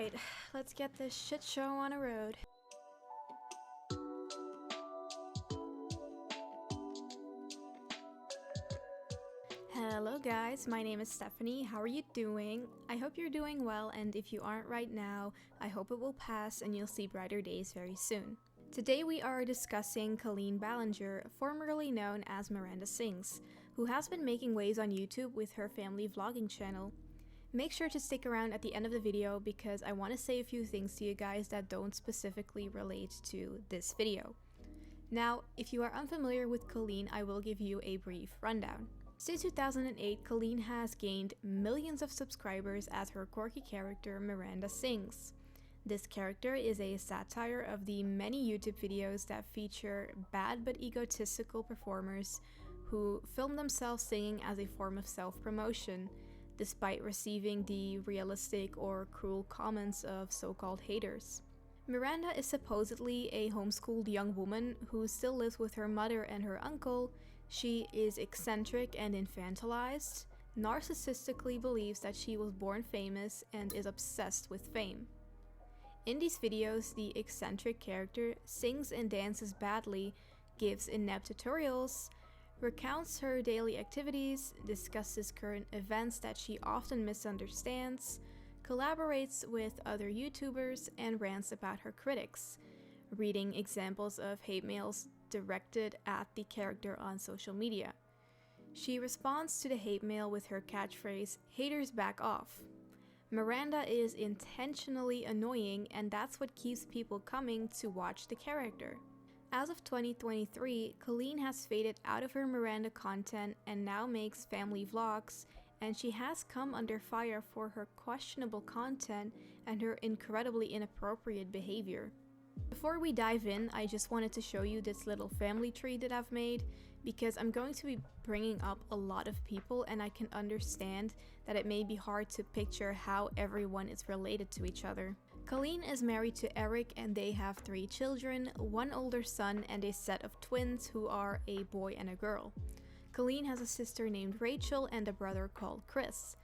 Alright, let's get this shit show on a road. Hello guys, my name is Stephanie. How are you doing? I hope you're doing well, and if you aren't right now, I hope it will pass and you'll see brighter days very soon. Today we are discussing Colleen Ballinger, formerly known as Miranda Sings, who has been making waves on YouTube with her family vlogging channel. Make sure to stick around at the end of the video because I want to say a few things to you guys that don't specifically relate to this video. Now, if you are unfamiliar with Colleen, I will give you a brief rundown. Since 2008, Colleen has gained millions of subscribers as her quirky character Miranda Sings. This character is a satire of the many YouTube videos that feature bad but egotistical performers who film themselves singing as a form of self-promotion, despite receiving the realistic or cruel comments of so-called haters. Miranda is supposedly a homeschooled young woman who still lives with her mother and her uncle. She is eccentric and infantilized, narcissistically believes that she was born famous, and is obsessed with fame. In these videos, the eccentric character sings and dances badly, gives inept tutorials, recounts her daily activities, discusses current events that she often misunderstands, collaborates with other YouTubers, and rants about her critics, reading examples of hate mails directed at the character on social media. She responds to the hate mail with her catchphrase, "Haters back off." Miranda is intentionally annoying, and that's what keeps people coming to watch the character. As of 2023, Colleen has faded out of her Miranda content and now makes family vlogs, and she has come under fire for her questionable content and her incredibly inappropriate behavior. Before we dive in, I just wanted to show you this little family tree that I've made, because I'm going to be bringing up a lot of people and I can understand that it may be hard to picture how everyone is related to each other. Colleen is married to Eric and they have 3 children, 1 older son and a set of twins who are a boy and a girl. Colleen has a sister named Rachel and a brother called Chris.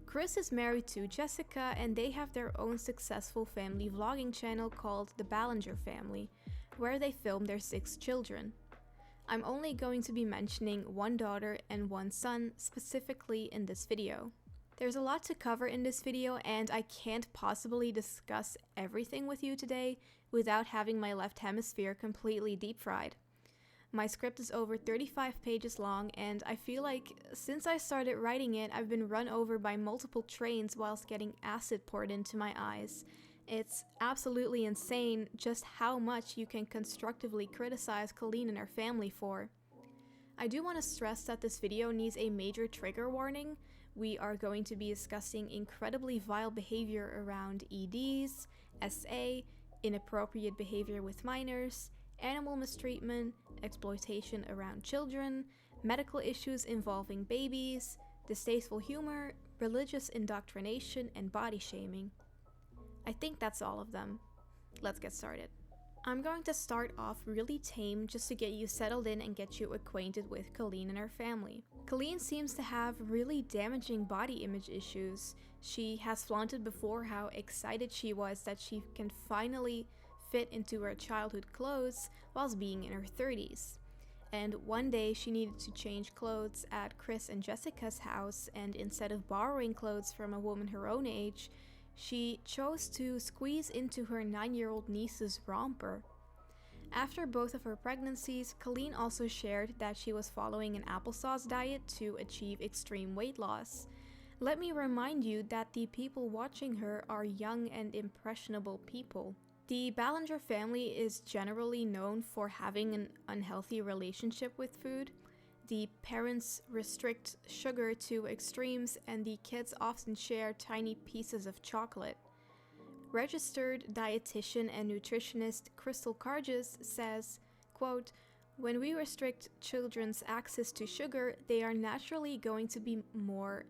Chris is married to Jessica and they have their own successful family vlogging channel called the Ballinger Family, where they film their 6 children. I'm only going to be mentioning 1 daughter and 1 son specifically in this video. There's a lot to cover in this video and I can't possibly discuss everything with you today without having my left hemisphere completely deep fried. My script is over 35 pages long and I feel like since I started writing it, I've been run over by multiple trains whilst getting acid poured into my eyes. It's absolutely insane just how much you can constructively criticize Colleen and her family for. I do want to stress that this video needs a major trigger warning. We are going to be discussing incredibly vile behavior around EDs, SA, inappropriate behavior with minors, animal mistreatment, exploitation around children, medical issues involving babies, distasteful humor, religious indoctrination, and body shaming. I think that's all of them. Let's get started. I'm going to start off really tame just to get you settled in and get you acquainted with Colleen and her family. Colleen seems to have really damaging body image issues. She has flaunted before how excited she was that she can finally fit into her childhood clothes whilst being in her 30s. And one day she needed to change clothes at Chris and Jessica's house, and instead of borrowing clothes from a woman her own age, she chose to squeeze into her 9-year-old niece's romper. After both of her pregnancies, Colleen also shared that she was following an applesauce diet to achieve extreme weight loss. Let me remind you that the people watching her are young and impressionable people. The Ballinger family is generally known for having an unhealthy relationship with food. The parents restrict sugar to extremes and the kids often share tiny pieces of chocolate. Registered dietitian and nutritionist Crystal Carges says, quote, "When we restrict children's access to sugar, they are naturally going to be more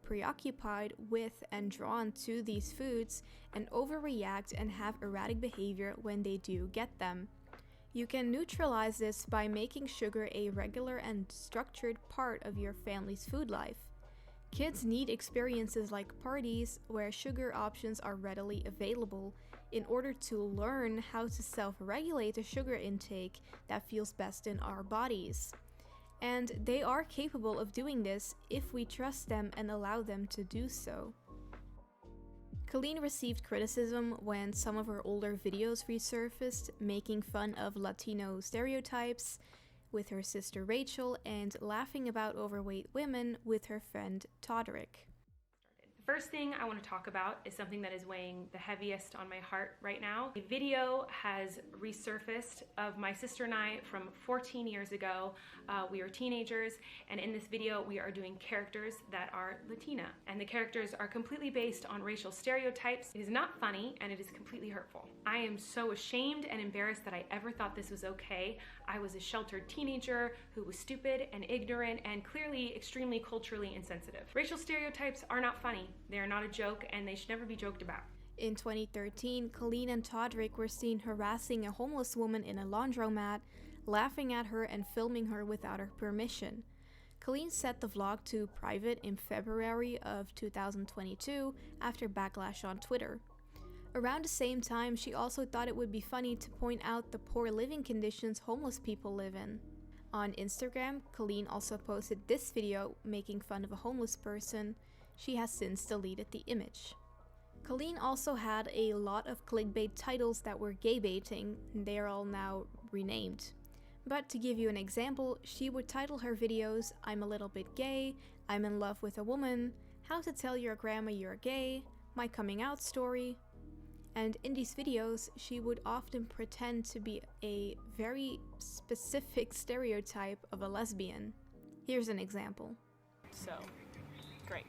preoccupied with and drawn to these foods and overreact and have erratic behavior when they do get them. You can neutralize this by making sugar a regular and structured part of your family's food life. Kids need experiences like parties where sugar options are readily available in order to learn how to self-regulate the sugar intake that feels best in our bodies. And they are capable of doing this if we trust them and allow them to do so. Colleen received criticism when some of her older videos resurfaced, making fun of Latino stereotypes with her sister Rachel and laughing about overweight women with her friend Todrick. The first thing I want to talk about is something that is weighing the heaviest on my heart right now. A video has resurfaced of my sister and I from 14 years ago. We were teenagers, and in this video we are doing characters that are Latina. And the characters are completely based on racial stereotypes. It is not funny, and it is completely hurtful. I am so ashamed and embarrassed that I ever thought this was okay. I was a sheltered teenager who was stupid and ignorant and clearly extremely culturally insensitive. Racial stereotypes are not funny. They are not a joke, and they should never be joked about. In 2013, Colleen and Todrick were seen harassing a homeless woman in a laundromat, laughing at her and filming her without her permission. Colleen set the vlog to private in February of 2022 after backlash on Twitter. Around the same time, she also thought it would be funny to point out the poor living conditions homeless people live in. On Instagram, Colleen also posted this video making fun of a homeless person. She has since deleted the image. Colleen also had a lot of clickbait titles that were gay baiting, and they are all now renamed. But to give you an example, she would title her videos "I'm a little bit gay," "I'm in love with a woman," "How to tell your grandma you're gay," "My coming out story." And in these videos, she would often pretend to be a very specific stereotype of a lesbian. Here's an example. So, great.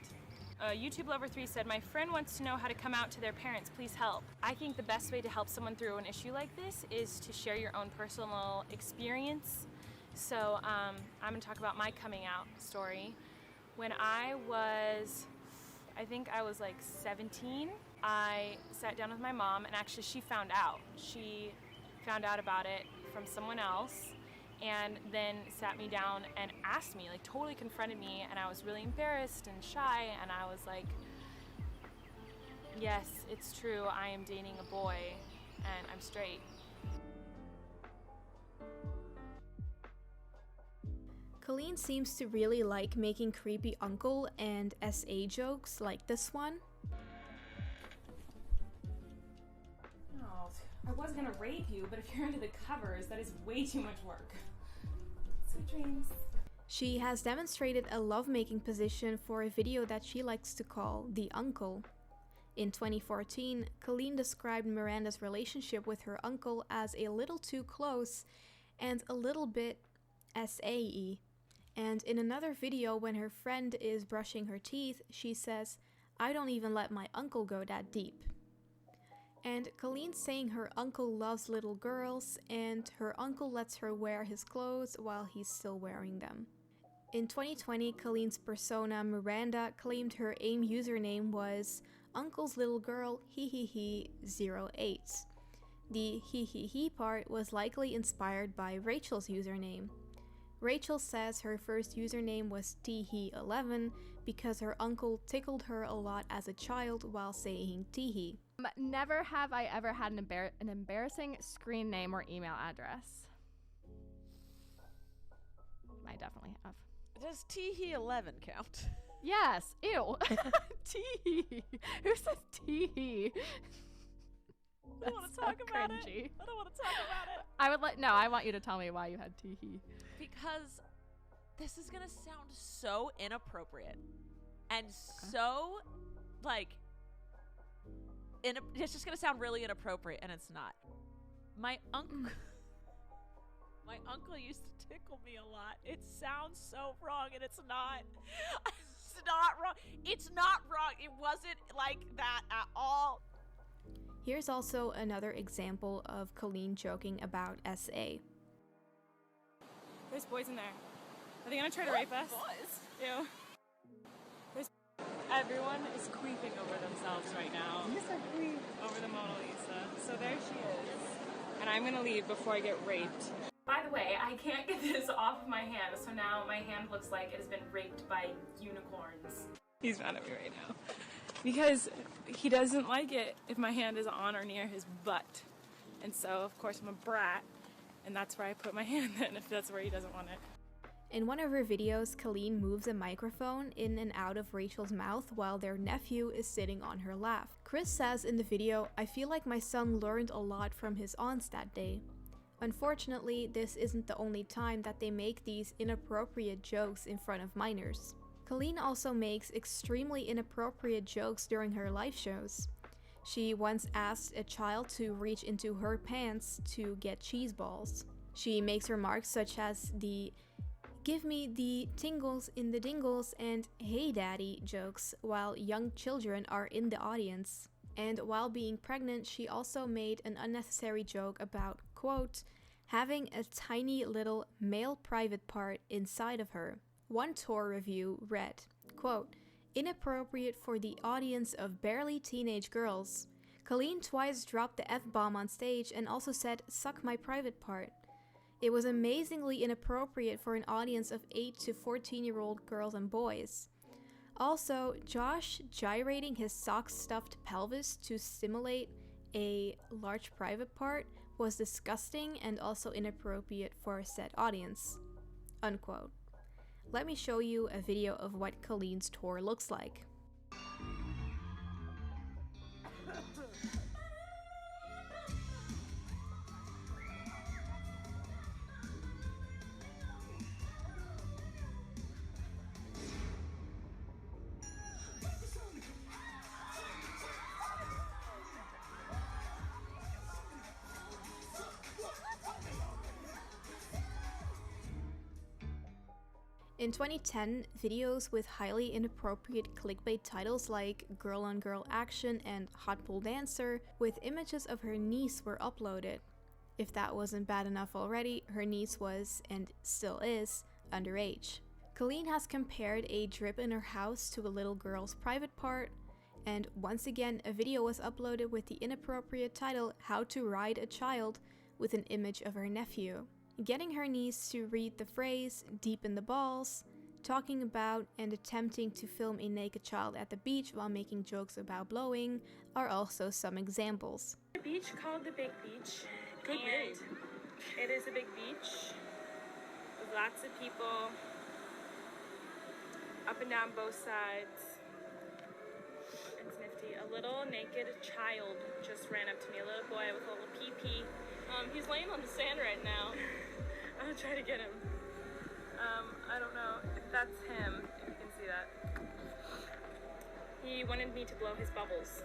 YouTube Lover 3 said, "My friend wants to know how to come out to their parents, please help." I think the best way to help someone through an issue like this is to share your own personal experience. So I'm gonna talk about my coming out story. When I think I was like 17, I sat down with my mom, and actually she found out. She found out about it from someone else, and then sat me down and asked me, like totally confronted me, and I was really embarrassed and shy, and I was like, yes, it's true, I am dating a boy and I'm straight. Colleen seems to really like making creepy uncle and SA jokes like this one. Oh, I was gonna rape you, but if you're into the covers, that is way too much work. Sweet dreams. She has demonstrated a lovemaking position for a video that she likes to call The Uncle. In 2014, Colleen described Miranda's relationship with her uncle as a little too close and a little bit SA-y. And in another video, when her friend is brushing her teeth, she says, "I don't even let my uncle go that deep." And Colleen's saying her uncle loves little girls, and her uncle lets her wear his clothes while he's still wearing them. In 2020, Colleen's persona Miranda claimed her AIM username was Uncle's Little Girl hehehe08. The hehehe part was likely inspired by Rachel's username. Rachel says her first username was teehee11 because her uncle tickled her a lot as a child while saying teehee. Never have I ever had an embarrassing screen name or email address. I definitely have. Does teehee11 count? Yes. Ew. Teehee. Who says teehee? I don't want to talk about it. I don't want to talk about it. I want you to tell me why you had teehee. Because this is gonna sound so inappropriate and so like it's just gonna sound really inappropriate, and it's not. My uncle used to tickle me a lot. It sounds so wrong, and it's not. It's not wrong. It's not wrong. It wasn't like that at all. Here's also another example of Colleen joking about SA. There's boys in there. Are they gonna try to rape us? Boys? Ew. Everyone is creeping over themselves right now. Over the Mona Lisa. So there she is. And I'm gonna leave before I get raped. By the way, I can't get this off of my hand, so now my hand looks like it has been raped by unicorns. He's mad at me right now. Because he doesn't like it if my hand is on or near his butt. And so, of course, I'm a brat. And that's where I put my hand in if that's where he doesn't want it. In one of her videos, Colleen moves a microphone in and out of Rachel's mouth while their nephew is sitting on her lap. Chris says in the video, "I feel like my son learned a lot from his aunts that day." Unfortunately, this isn't the only time that they make these inappropriate jokes in front of minors. Colleen also makes extremely inappropriate jokes during her live shows. She once asked a child to reach into her pants to get cheese balls. She makes remarks such as the "give me the tingles in the dingles" and "hey daddy" jokes while young children are in the audience. And while being pregnant, she also made an unnecessary joke about, quote, having a tiny little male private part inside of her. One tour review read, quote, "inappropriate for the audience of barely teenage girls. Colleen twice dropped the F-bomb on stage and also said, 'suck my private part.' It was amazingly inappropriate for an audience of 8 to 14-year-old girls and boys. Also, Josh gyrating his sock-stuffed pelvis to simulate a large private part was disgusting and also inappropriate for said audience." Unquote. Let me show you a video of what Colleen's tour looks like. In 2010, videos with highly inappropriate clickbait titles like "Girl on Girl Action" and "Hot Pole Dancer" with images of her niece were uploaded. If that wasn't bad enough already, her niece was, and still is, underage. Colleen has compared a drip in her house to a little girl's private part, and once again a video was uploaded with the inappropriate title "How to Ride a Child" with an image of her nephew. Getting her niece to read the phrase "deep in the balls," talking about and attempting to film a naked child at the beach while making jokes about blowing are also some examples. A beach called the Big Beach. Good name. It is a big beach with lots of people up and down both sides. It's nifty. A little naked child just ran up to me, a little boy with a little pee-pee. He's laying on the sand right now. I'm gonna try to get him. I don't know if that's him, if you can see that. He wanted me to blow his bubbles.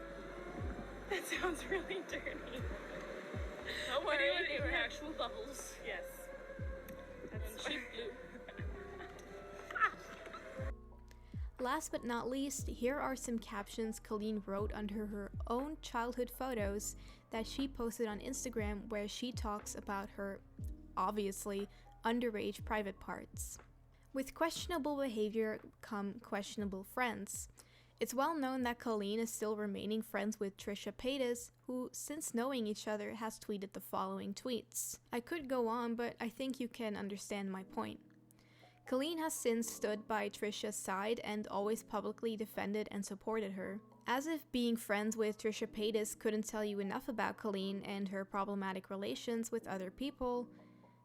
That sounds really dirty. Don't worry, they were actual bubbles. Yes. And she blew. Last but not least, here are some captions Colleen wrote under her own childhood photos that she posted on Instagram where she talks about her, obviously, underage private parts. With questionable behavior come questionable friends. It's well known that Colleen is still remaining friends with Trisha Paytas, who, since knowing each other, has tweeted the following tweets. I could go on, but I think you can understand my point. Colleen has since stood by Trisha's side and always publicly defended and supported her. As if being friends with Trisha Paytas couldn't tell you enough about Colleen and her problematic relations with other people,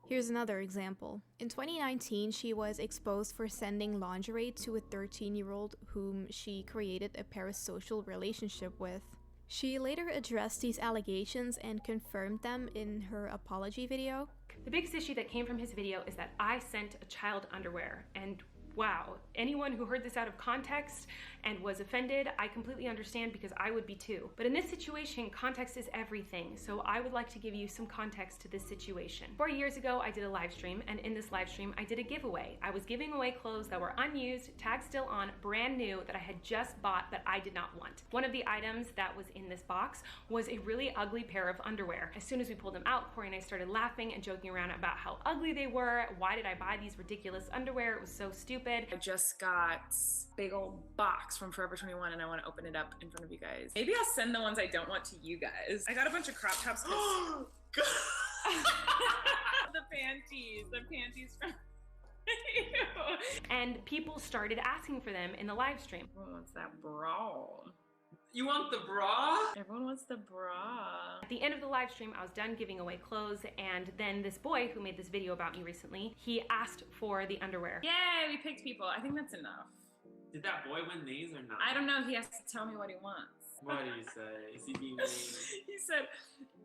here's another example. In 2019, she was exposed for sending lingerie to a 13-year-old whom she created a parasocial relationship with. She later addressed these allegations and confirmed them in her apology video. The biggest issue that came from his video is that I sent a child underwear, and wow, anyone who heard this out of context and was offended, I completely understand because I would be too. But in this situation, context is everything, so I would like to give you some context to this situation. 4 years ago, I did a live stream, and in this live stream, I did a giveaway. I was giving away clothes that were unused, tagged still on, brand new, that I had just bought that I did not want. One of the items that was in this box was a really ugly pair of underwear. As soon as we pulled them out, Corey and I started laughing and joking around about how ugly they were. Why did I buy these ridiculous underwear? It was so stupid. I just got a big old box from Forever 21 and I want to open it up in front of you guys. Maybe I'll send the ones I don't want to you guys. I got a bunch of crop tops. The panties from And people started asking for them in the live stream. Everyone wants that bra. You want the bra? Everyone wants the bra. At the end of the live stream, I was done giving away clothes, and then this boy who made this video about me recently, he asked for the underwear. Yay, we picked people. I think that's enough. Did that boy win these or not? I don't know. He has to tell me what he wants. What do you say? Is he being mean? He said,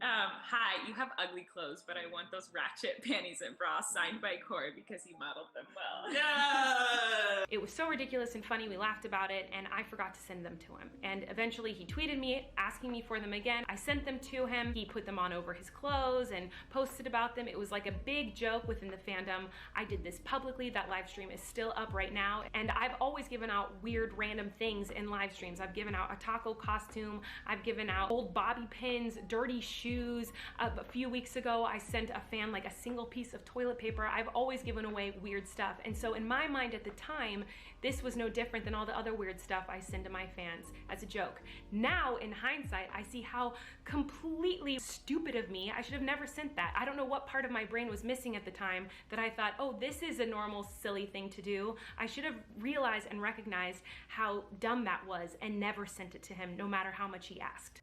hi, you have ugly clothes, but I want those ratchet panties and bras signed by Corey because he modeled them well. Yeah! It was so ridiculous and funny, we laughed about it, and I forgot to send them to him. And eventually he tweeted me asking me for them again. I sent them to him. He put them on over his clothes and posted about them. It was like a big joke within the fandom. I did this publicly. That live stream is still up right now. And I've always given out weird random things in live streams. I've given out a taco costume. I've given out old bobby pins, dirty shoes. A few weeks ago, I sent a fan like a single piece of toilet paper. I've always given away weird stuff. And so in my mind at the time, this was no different than all the other weird stuff I send to my fans as a joke. Now, in hindsight, I see how completely stupid of me. I should have never sent that. I don't know what part of my brain was missing at the time that I thought, oh, this is a normal, silly thing to do. I should have realized and recognized how dumb that was and never sent it to him, no matter how much he asked.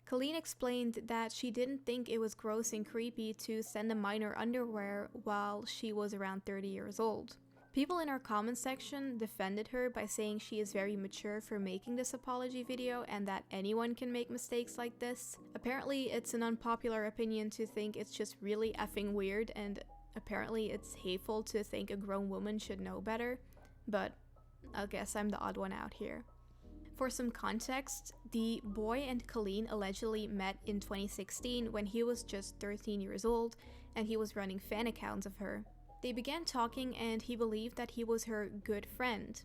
Colleen explained that she didn't think it was gross and creepy to send a minor underwear while she was around 30 years old. People in our comment section defended her by saying she is very mature for making this apology video and that anyone can make mistakes like this. Apparently, it's an unpopular opinion to think it's just really effing weird, and apparently it's hateful to think a grown woman should know better, but I guess I'm the odd one out here. For some context, the boy and Colleen allegedly met in 2016 when he was just 13 years old and he was running fan accounts of her. They began talking and he believed that he was her good friend.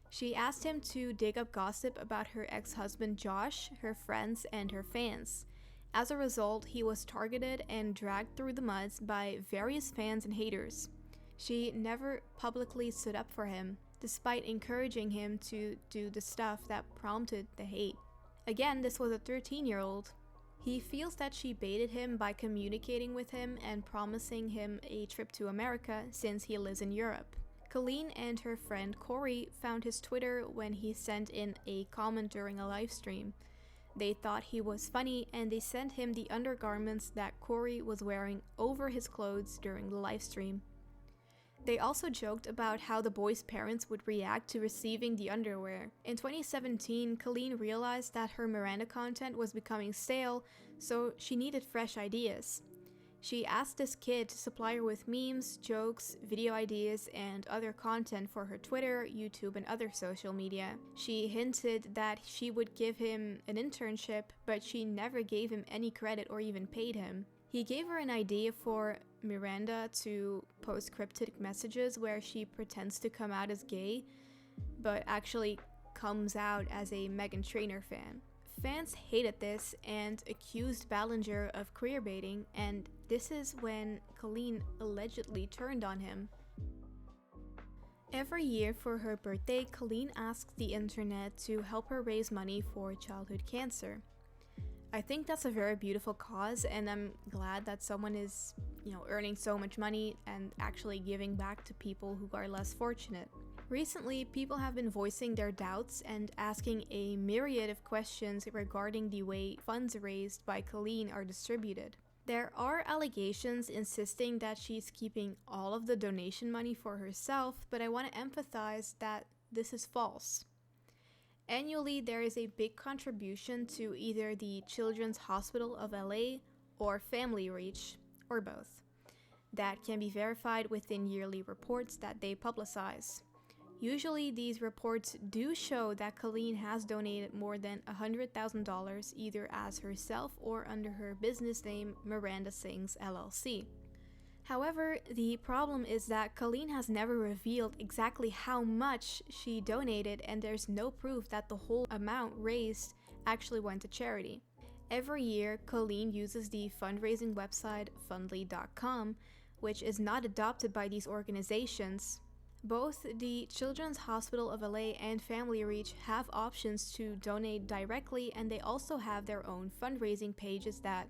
She asked him to dig up gossip about her ex-husband Josh, her friends, and her fans. As a result, he was targeted and dragged through the muds by various fans and haters. She never publicly stood up for him, despite encouraging him to do the stuff that prompted the hate. Again, this was a 13-year-old. He feels that she baited him by communicating with him and promising him a trip to America since he lives in Europe. Colleen and her friend Corey found his Twitter when he sent in a comment during a live stream. They thought he was funny and they sent him the undergarments that Corey was wearing over his clothes during the live stream. They also joked about how the boy's parents would react to receiving the underwear. In 2017, Colleen realized that her Miranda content was becoming stale, so she needed fresh ideas. She asked this kid to supply her with memes, jokes, video ideas, and other content for her Twitter, YouTube, and other social media. She hinted that she would give him an internship, but she never gave him any credit or even paid him. He gave her an idea for Miranda to post cryptic messages where she pretends to come out as gay, but actually comes out as a Meghan Trainor fan. Fans hated this and accused Ballinger of queer baiting, and this is when Colleen allegedly turned on him. Every year for her birthday, Colleen asks the internet to help her raise money for childhood cancer. I think that's a very beautiful cause, and I'm glad that someone is, earning so much money and actually giving back to people who are less fortunate. Recently, people have been voicing their doubts and asking a myriad of questions regarding the way funds raised by Colleen are distributed. There are allegations insisting that she's keeping all of the donation money for herself, but I want to emphasize that this is false. Annually, there is a big contribution to either the Children's Hospital of LA or Family Reach, or both, that can be verified within yearly reports that they publicize. Usually, these reports do show that Colleen has donated more than $100,000 either as herself or under her business name Miranda Sings LLC. However, the problem is that Colleen has never revealed exactly how much she donated, and there's no proof that the whole amount raised actually went to charity. Every year, Colleen uses the fundraising website fundly.com, which is not adopted by these organizations. Both the Children's Hospital of LA and Family Reach have options to donate directly, and they also have their own fundraising pages that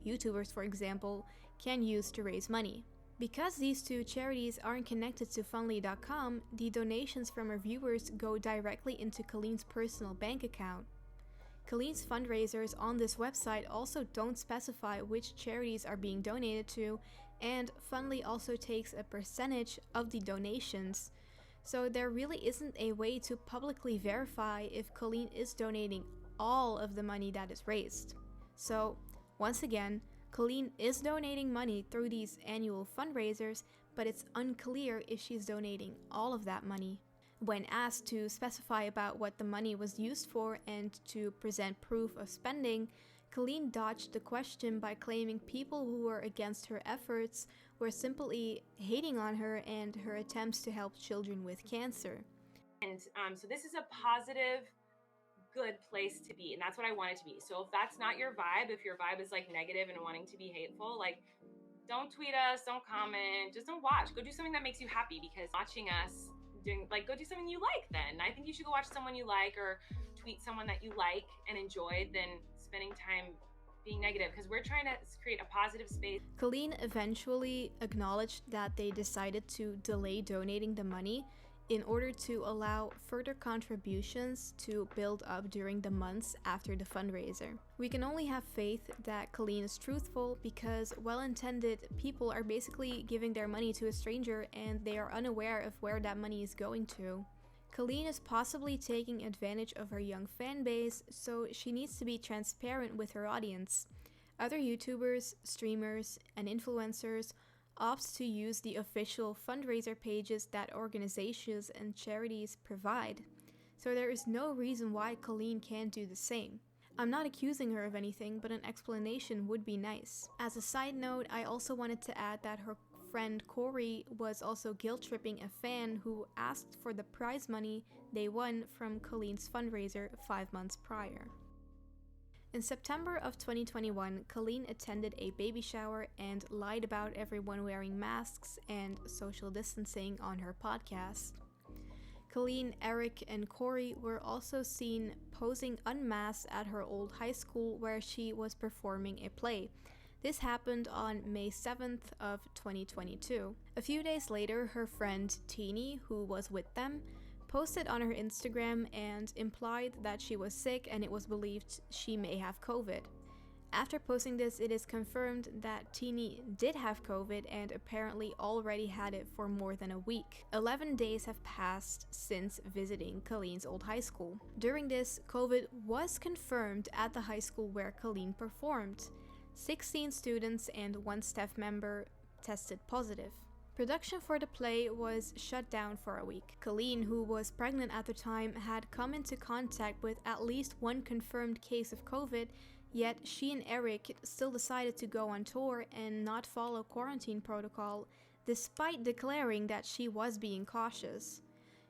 YouTubers, for example, can use to raise money. Because these two charities aren't connected to Fundly.com, the donations from her viewers go directly into Colleen's personal bank account. Colleen's fundraisers on this website also don't specify which charities are being donated to, and Fundly also takes a percentage of the donations. So there really isn't a way to publicly verify if Colleen is donating all of the money that is raised. So, once again, Colleen is donating money through these annual fundraisers, but it's unclear if she's donating all of that money. When asked to specify about what the money was used for and to present proof of spending, Colleen dodged the question by claiming people who were against her efforts were simply hating on her and her attempts to help children with cancer. And so this is a positive, good place to be, and that's what I want it to be. So if that's not your vibe, if your vibe is like negative and wanting to be hateful, like don't tweet us, don't comment, just don't watch. Go do something that makes you happy, because watching us doing, like, go do something you like. Then I think you should go watch someone you like or tweet someone that you like and enjoy than spending time being negative, because we're trying to create a positive space. Colleen eventually acknowledged that they decided to delay donating the money in order to allow further contributions to build up during the months after the fundraiser. We can only have faith that Colleen is truthful, because well-intended people are basically giving their money to a stranger and they are unaware of where that money is going to. Colleen is possibly taking advantage of her young fan base, so she needs to be transparent with her audience. Other YouTubers, streamers, and influencers opt to use the official fundraiser pages that organizations and charities provide. So there is no reason why Colleen can't do the same. I'm not accusing her of anything, but an explanation would be nice. As a side note, I also wanted to add that her friend Corey was also guilt-tripping a fan who asked for the prize money they won from Colleen's fundraiser 5 months prior. In September of 2021, Colleen attended a baby shower and lied about everyone wearing masks and social distancing on her podcast. Colleen, Eric, and Corey were also seen posing unmasked at her old high school where she was performing a play. This happened on May 7th of 2022. A few days later, her friend Teeny, who was with them, posted on her Instagram and implied that she was sick and it was believed she may have COVID. After posting this, it is confirmed that Teeny did have COVID and apparently already had it for more than a week. 11 days have passed since visiting Colleen's old high school. During this, COVID was confirmed at the high school where Colleen performed. 16 students and 1 staff member tested positive. Production for the play was shut down for a week. Colleen, who was pregnant at the time, had come into contact with at least 1 confirmed case of COVID, yet she and Eric still decided to go on tour and not follow quarantine protocol, despite declaring that she was being cautious.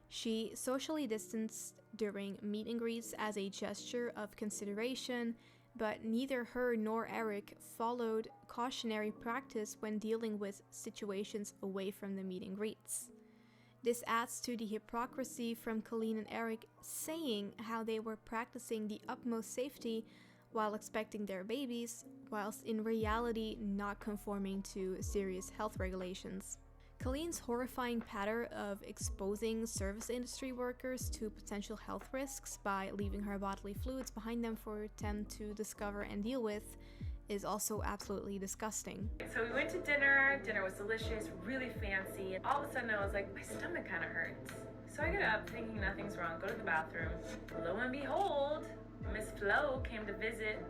She socially distanced during meet and greets as a gesture of consideration, but neither her nor Eric followed cautionary practice when dealing with situations away from the meet and greets. This adds to the hypocrisy from Colleen and Eric saying how they were practicing the utmost safety while expecting their babies, whilst in reality not conforming to serious health regulations. Colleen's horrifying pattern of exposing service industry workers to potential health risks by leaving her bodily fluids behind them for them to discover and deal with is also absolutely disgusting. So we went to dinner. Dinner was delicious, really fancy. And all of a sudden I was like, my stomach kind of hurts. So I get up thinking nothing's wrong, go to the bathroom. Lo and behold, Miss Flo came to visit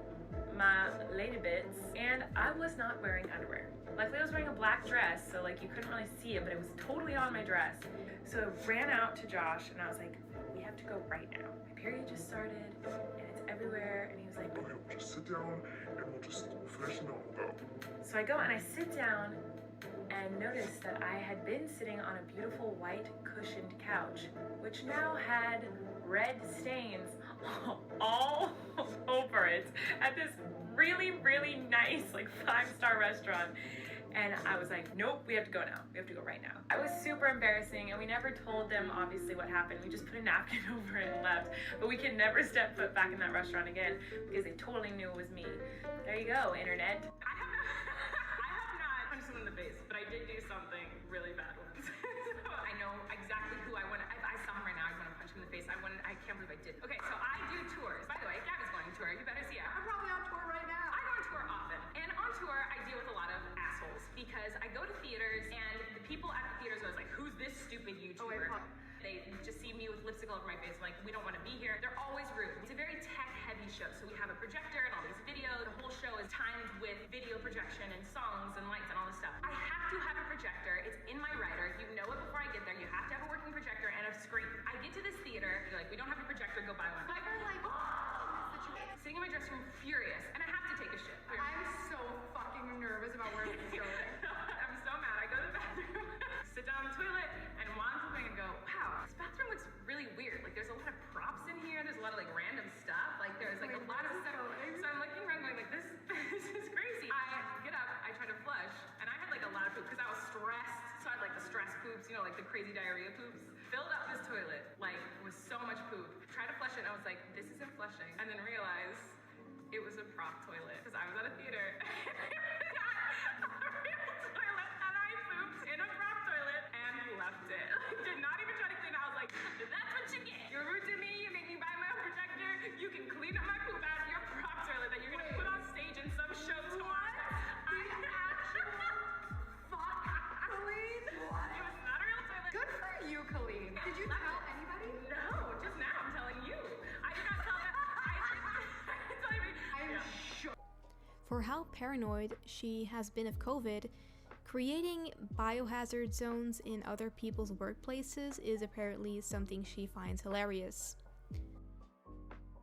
my lady bits, and I was not wearing underwear. Luckily I was wearing a black dress, so like you couldn't really see it, but it was totally on my dress. So I ran out to Josh and I was like, we have to go right now. My period just started and it's everywhere. And he was like, okay, we'll just sit down and we'll just freshen up though. So I go and I sit down and notice that I had been sitting on a beautiful white cushioned couch, which now had red stains all over it at this really, really nice, like 5-star restaurant. And I was like, nope, we have to go now. We have to go right now. I was super embarrassing, and we never told them obviously what happened. We just put a napkin over it and left. But we could never step foot back in that restaurant again because they totally knew it was me. There you go, internet. I have not punch someone in the face, but I did do something really bad once. I know exactly who I want to, I saw him right now, I want to punch him in the face. I can't believe I did. Okay, so I do tours. By the way, Gabby's going on tour. You better see it. I'm probably on tour right now. I go on tour often. And on tour, I deal with a lot of assholes because I go to theaters and the people at the theaters are always like, who's this stupid YouTuber? They just see me with lipstick all over my face, like, we don't want to be here. They're always rude. It's a very tech-heavy show, so we have a projector and all these videos. The whole show is timed with video projection and songs and lights and all this stuff. I have to have a projector. It's in my rider. You know it before I get there. You have to have a working projector and a screen. I get to this theater, they're like, we don't have a projector, go buy one. I'm like, sitting in my dressing room, furious, and I have to take a shit. I'm so fucking nervous about where this is going. I'm so mad. I go to the bathroom, sit down on the toilet, and watch something and go, wow, this bathroom looks really weird. Like, there's a lot of props in here. There's a lot of, like, random stuff. Like, there's, like, a lot of stuff. So I'm looking around going, like, this is crazy. I get up, I try to flush, and I had, like, a lot of poop because I was stressed. So I had, like, the stress poops, you know, like the crazy diarrhea poops. Filled up this toilet, like, with so much poop. Tried to flush it, and I was like, this isn't flushing. And then realized it was a prop toilet because I was at a theater. Not a real toilet, and I pooped in a prop toilet and left it. Like, did not even try to clean it. I was like, that's what you get. You're rude to me, you make me buy my own projector, you can clean up my poop out of your prop toilet that you're gonna put on stage in some show tomorrow. Colleen? What? It was not a real toilet. Good for you, Colleen. Did you tell anybody? No, just now I'm telling you. I did not tell them. I didn't tell anybody. I'm shook. For how paranoid she has been of COVID, creating biohazard zones in other people's workplaces is apparently something she finds hilarious.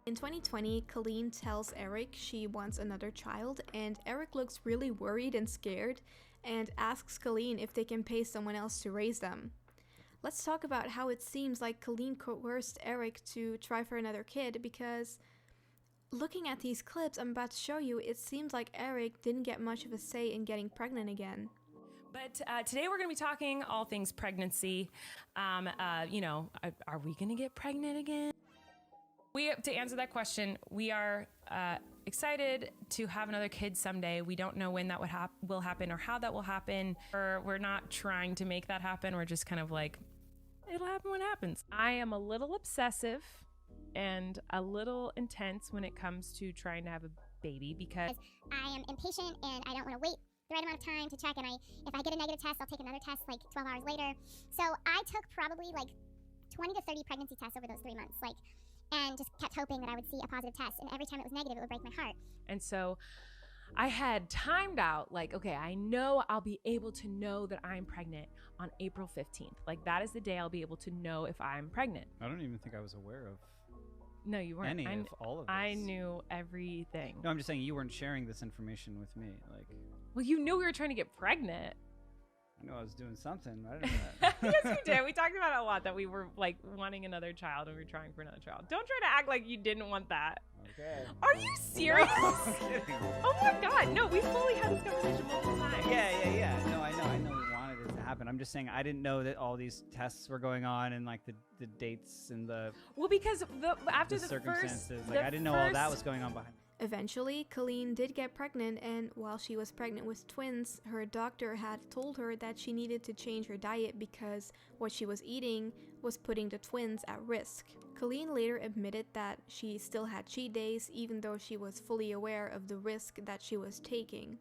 In 2020, Colleen tells Eric she wants another child, and Eric looks really worried and scared and asks Colleen if they can pay someone else to raise them. Let's talk about how it seems like Colleen coerced Eric to try for another kid, because looking at these clips I'm about to show you, it seems like Eric didn't get much of a say in getting pregnant again. But today we're going to be talking all things pregnancy. Are we going to get pregnant again? To answer that question, we are excited to have another kid someday. We don't know when that will happen or how that will happen. We're not trying to make that happen. We're just kind of like, it'll happen when it happens. I am a little obsessive and a little intense when it comes to trying to have a baby because I am impatient and I don't want to wait the right amount of time to check, and if I get a negative test, I'll take another test like 12 hours later. So I took probably like 20 to 30 pregnancy tests over those 3 months, and just kept hoping that I would see a positive test, and every time it was negative, it would break my heart. And so I had timed out, like, okay, I know I'll be able to know that I'm pregnant on April 15th. Like, that is the day I'll be able to know if I'm pregnant. I don't even think I was aware of No, you weren't. any of all of this. I knew everything. No, I'm just saying you weren't sharing this information with me. Like, Well, you knew we were trying to get pregnant. I know I was doing something. I didn't know that. Yes, we did. We talked about it a lot, that we were like wanting another child and we were trying for another child. Don't try to act like you didn't want that. Okay. Are you serious? I'm kidding. Oh my God. No, we fully had this conversation multiple times. Yeah. No, I know we wanted it to happen. I'm just saying I didn't know that all these tests were going on and like the dates and the Well, because after the circumstances. first, Like I didn't know all that was going on behind. Eventually, Colleen did get pregnant, and while she was pregnant with twins, her doctor had told her that she needed to change her diet because what she was eating was putting the twins at risk. Colleen later admitted that she still had cheat days, even though she was fully aware of the risk that she was taking.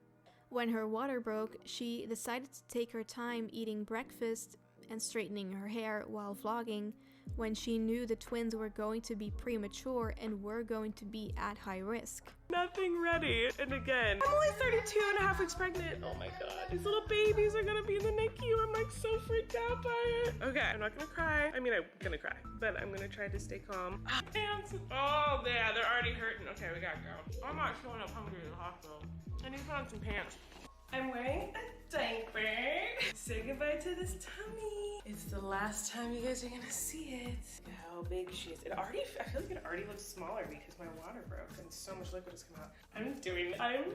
When her water broke, she decided to take her time eating breakfast and straightening her hair while vlogging, when she knew the twins were going to be premature and were going to be at high risk. Nothing ready. And again, I'm only 32 and a half weeks pregnant. Oh my God. These little babies are gonna be in the NICU. I'm like so freaked out by it. Okay, I'm not gonna cry. I mean, I'm gonna cry, but I'm gonna try to stay calm. Pants. Oh, yeah, they're already hurting. Okay, we gotta go. I'm not showing up hungry to the hospital. I need to put on some pants. I'm wearing a diaper. Say goodbye to this tummy. It's the last time you guys are gonna see it. Look how big she is. I feel like it already looks smaller because my water broke and so much liquid has come out. I'm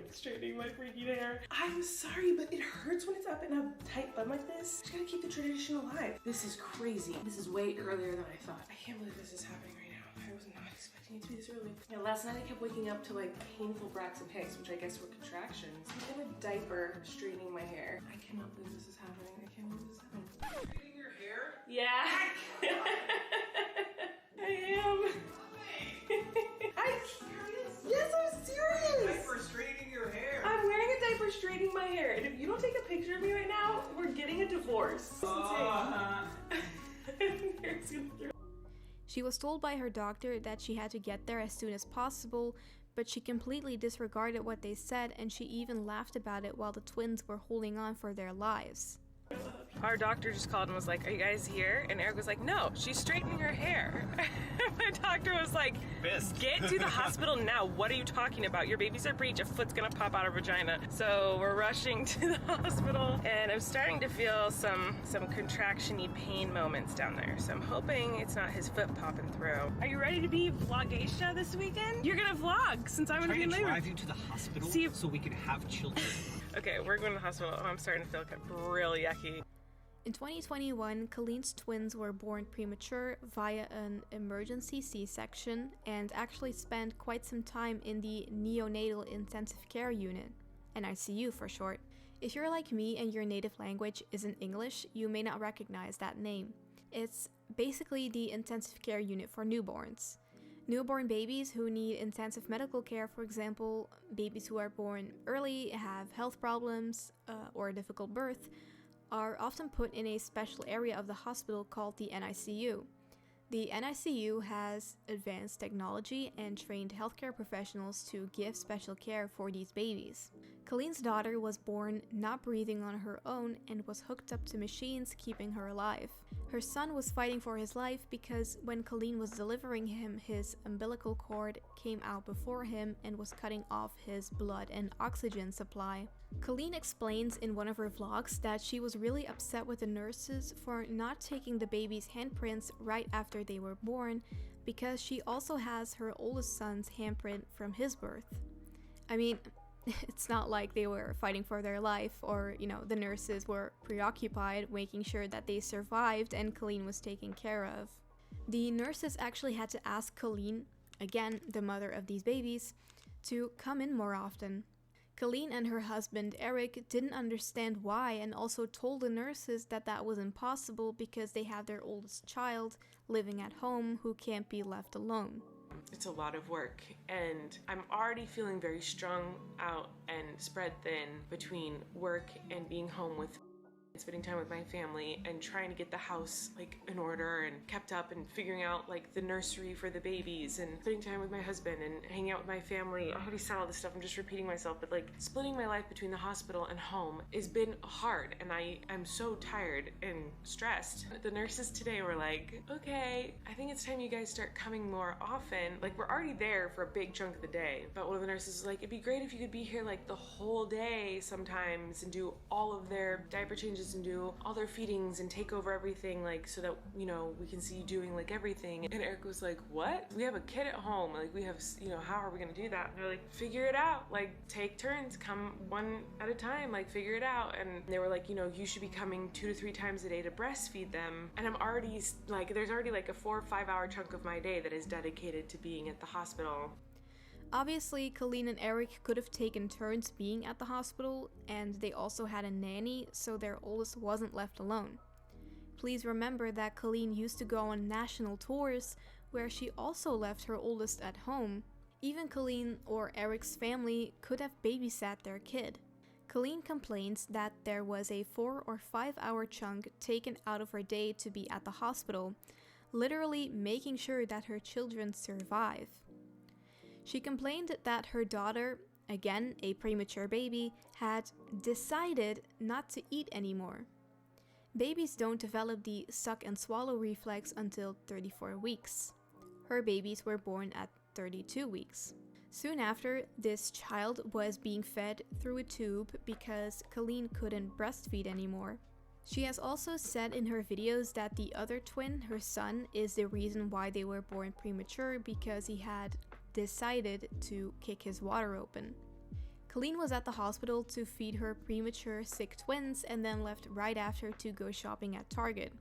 straightening my freaking hair. I'm sorry, but it hurts when it's up in a tight bun like this. Just gotta keep the tradition alive. This is crazy. This is way earlier than I thought. I can't believe this is happening right now. I wasn't not expecting it to be this early. Yeah, last night I kept waking up to like painful Braxton Hicks, which I guess were contractions. I'm in a diaper straightening my hair. I cannot believe this is happening. I can't believe this is happening. Straightening your hair? Yeah. I am. I'm serious? Yes, I'm serious. Diaper straightening your hair. I'm wearing a diaper straightening my hair. And if you don't take a picture of me right now, we're getting a divorce. She was told by her doctor that she had to get there as soon as possible, but she completely disregarded what they said, and she even laughed about it while the twins were holding on for their lives. Our doctor just called and was like, "Are you guys here?" And Eric was like, "No, she's straightening her hair." My doctor was like, "Get to the hospital now. What are you talking about? Your baby's at breech. A foot's gonna pop out of her vagina." So we're rushing to the hospital, and I'm starting to feel some contraction-y pain moments down there. So I'm hoping it's not his foot popping through. Are you ready to be vlogacia this weekend? You're gonna vlog since I'm gonna be in labor. Drive you to the hospital so we can have children. Okay, we're going to the hospital. Oh, I'm starting to feel real yucky. In 2021, Colleen's twins were born premature via an emergency C-section and actually spent quite some time in the neonatal intensive care unit, NICU for short. If you're like me and your native language isn't English, you may not recognize that name. It's basically the intensive care unit for newborns. Newborn babies who need intensive medical care, for example, babies who are born early, have health problems, or a difficult birth, are often put in a special area of the hospital called the NICU. The NICU has advanced technology and trained healthcare professionals to give special care for these babies. Colleen's daughter was born not breathing on her own and was hooked up to machines keeping her alive. Her son was fighting for his life because when Colleen was delivering him, his umbilical cord came out before him and was cutting off his blood and oxygen supply. Colleen explains in one of her vlogs that she was really upset with the nurses for not taking the baby's handprints right after they were born because she also has her oldest son's handprint from his birth. I mean, it's not like they were fighting for their life or, the nurses were preoccupied making sure that they survived and Colleen was taken care of. The nurses actually had to ask Colleen, again the mother of these babies, to come in more often. Colleen and her husband Eric didn't understand why and also told the nurses that that was impossible because they have their oldest child living at home who can't be left alone. It's a lot of work, and I'm already feeling very strung out and spread thin between work and being home with spending time with my family and trying to get the house in order and kept up and figuring out the nursery for the babies and spending time with my husband and hanging out with my family. I already said all this stuff, I'm just repeating myself, but splitting my life between the hospital and home has been hard, and I'm so tired and stressed. The nurses today were like, "Okay, I think it's time you guys start coming more often." We're already there for a big chunk of the day, but one of the nurses was like, "It'd be great if you could be here the whole day sometimes and do all of their diaper changes and do all their feedings and take over everything so that we can see you doing everything." And Eric was like, "What? We have a kid at home, we have how are we gonna do that?" And they're like, "Figure it out, take turns, come one at a time, figure it out." And they were like, "You should be coming 2 to 3 times a day to breastfeed them." And I'm already there's already a 4 or 5 hour chunk of my day that is dedicated to being at the hospital. Obviously, Colleen and Eric could have taken turns being at the hospital, and they also had a nanny, so their oldest wasn't left alone. Please remember that Colleen used to go on national tours, where she also left her oldest at home. Even Colleen or Eric's family could have babysat their kid. Colleen complains that there was a 4 or 5 hour chunk taken out of her day to be at the hospital, literally making sure that her children survive. She complained that her daughter, again a premature baby, had decided not to eat anymore. Babies don't develop the suck and swallow reflex until 34 weeks. Her babies were born at 32 weeks. Soon after, this child was being fed through a tube because Colleen couldn't breastfeed anymore. She has also said in her videos that the other twin, her son, is the reason why they were born premature because he had decided to kick his water open. Colleen was at the hospital to feed her premature sick twins and then left right after to go shopping at Target.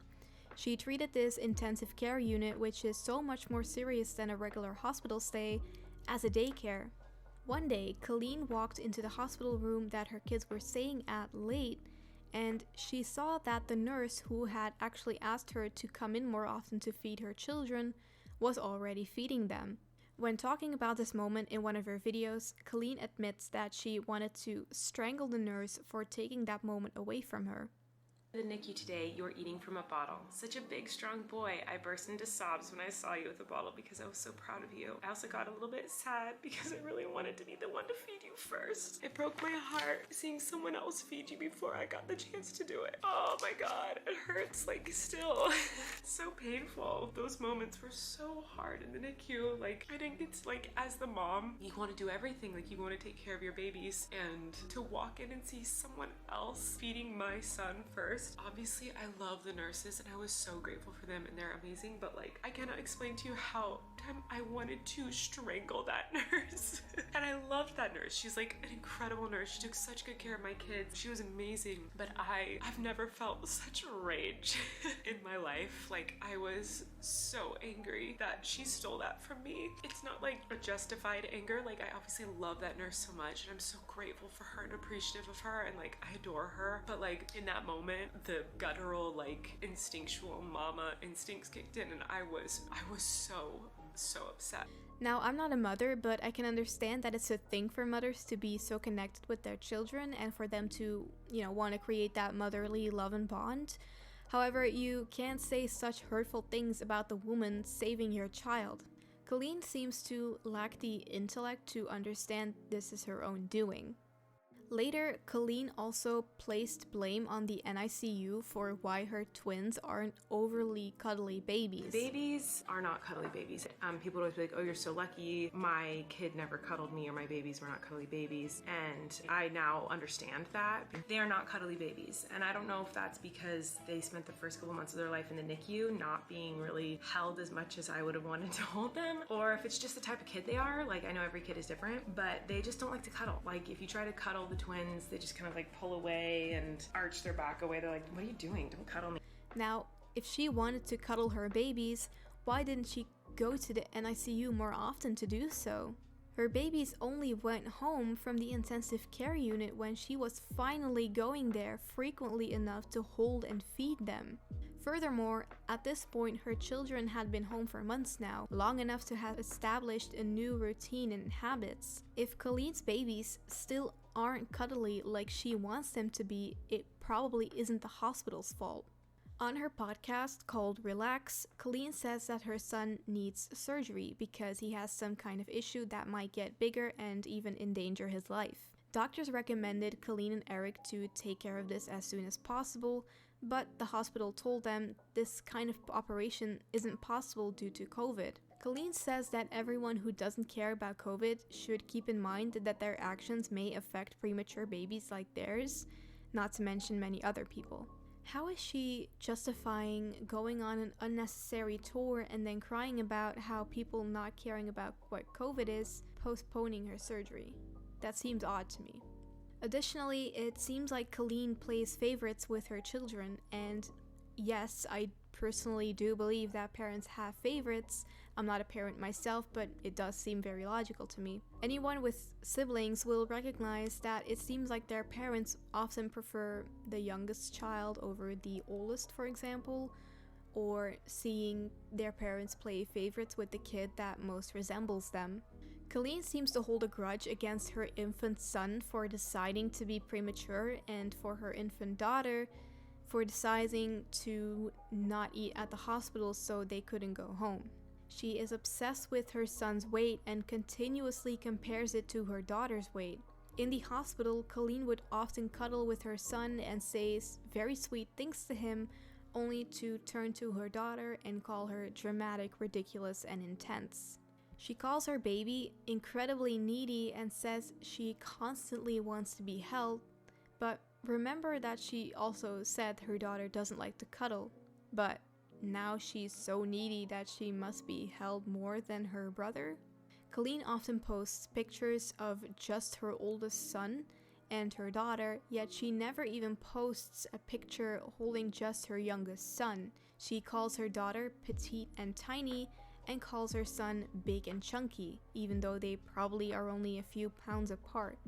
She treated this intensive care unit, which is so much more serious than a regular hospital stay, as a daycare. One day, Colleen walked into the hospital room that her kids were staying at late, and she saw that the nurse who had actually asked her to come in more often to feed her children was already feeding them. When talking about this moment in one of her videos, Colleen admits that she wanted to strangle the nurse for taking that moment away from her. The NICU today, you were eating from a bottle. Such a big, strong boy. I burst into sobs when I saw you with the bottle because I was so proud of you. I also got a little bit sad because I really wanted to be the one to feed you first. It broke my heart seeing someone else feed you before I got the chance to do it. Oh my God, it hurts like still. So painful. Those moments were so hard in the NICU. Like, I didn't get to, like, as the mom, you want to do everything. Like, you want to take care of your babies, and to walk in and see someone else feeding my son first. Obviously, I love the nurses and I was so grateful for them and they're amazing, but like, I cannot explain to you how I wanted to strangle that nurse. And I loved that nurse. She's like an incredible nurse. She took such good care of my kids. She was amazing, but I've never felt such rage in my life. Like, I was so angry that she stole that from me. It's not like a justified anger. Like, I obviously love that nurse so much and I'm so grateful for her and appreciative of her and like, I adore her. But like, in that moment, the guttural, like, instinctual mama instincts kicked in and I was so upset. Now, I'm not a mother, but I can understand that it's a thing for mothers to be so connected with their children and for them to, want to create that motherly love and bond. However, you can't say such hurtful things about the woman saving your child. Colleen seems to lack the intellect to understand this is her own doing. Later, Colleen also placed blame on the NICU for why her twins aren't overly cuddly babies. Babies are not cuddly babies. People would always be like, oh, you're so lucky. My kid never cuddled me, or my babies were not cuddly babies. And I now understand that. They are not cuddly babies. And I don't know if that's because they spent the first couple months of their life in the NICU not being really held as much as I would have wanted to hold them, or if it's just the type of kid they are. Like, I know every kid is different, but they just don't like to cuddle. Like, if you try to cuddle the twins, they just kind of like pull away and arch their back away. They're like, what are you doing? Don't cuddle me. Now, if she wanted to cuddle her babies, why didn't she go to the NICU more often to do so? Her babies only went home from the intensive care unit when she was finally going there frequently enough to hold and feed them. Furthermore, at this point, her children had been home for months now, long enough to have established a new routine and habits. If Colleen's babies still aren't cuddly like she wants them to be, it probably isn't the hospital's fault. On her podcast called Relax, Colleen says that her son needs surgery because he has some kind of issue that might get bigger and even endanger his life. Doctors recommended Colleen and Eric to take care of this as soon as possible, but the hospital told them this kind of operation isn't possible due to COVID. Colleen says that everyone who doesn't care about COVID should keep in mind that their actions may affect premature babies like theirs, not to mention many other people. How is she justifying going on an unnecessary tour and then crying about how people not caring about what COVID is, postponing her surgery? That seems odd to me. Additionally, it seems like Colleen plays favorites with her children, and yes, I personally do believe that parents have favorites. I'm not a parent myself, but it does seem very logical to me. Anyone with siblings will recognize that it seems like their parents often prefer the youngest child over the oldest, for example, or seeing their parents play favorites with the kid that most resembles them. Colleen seems to hold a grudge against her infant son for deciding to be premature, and for her infant daughter for deciding to not eat at the hospital so they couldn't go home. She is obsessed with her son's weight and continuously compares it to her daughter's weight. In the hospital, Colleen would often cuddle with her son and say very sweet things to him, only to turn to her daughter and call her dramatic, ridiculous, and intense. She calls her baby incredibly needy and says she constantly wants to be held, but remember that she also said her daughter doesn't like to cuddle, but now she's so needy that she must be held more than her brother? Colleen often posts pictures of just her oldest son and her daughter, yet she never even posts a picture holding just her youngest son. She calls her daughter petite and tiny, and calls her son big and chunky, even though they probably are only a few pounds apart.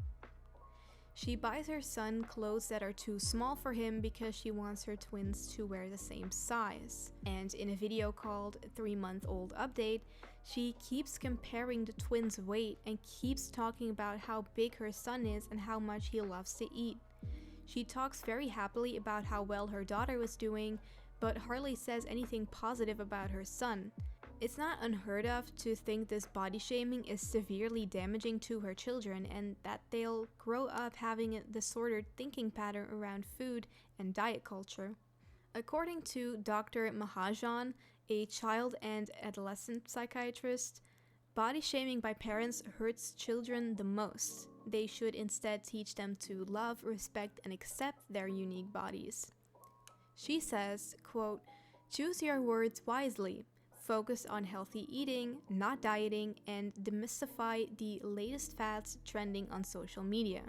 She buys her son clothes that are too small for him because she wants her twins to wear the same size. And in a video called 3-Month-Old Update, she keeps comparing the twins' weight and keeps talking about how big her son is and how much he loves to eat. She talks very happily about how well her daughter was doing, but hardly says anything positive about her son. It's not unheard of to think this body shaming is severely damaging to her children and that they'll grow up having a disordered thinking pattern around food and diet culture. According to Dr. Mahajan, a child and adolescent psychiatrist, body shaming by parents hurts children the most. They should instead teach them to love, respect, and accept their unique bodies. She says, quote, "Choose your words wisely. Focus on healthy eating, not dieting, and demystify the latest fads trending on social media.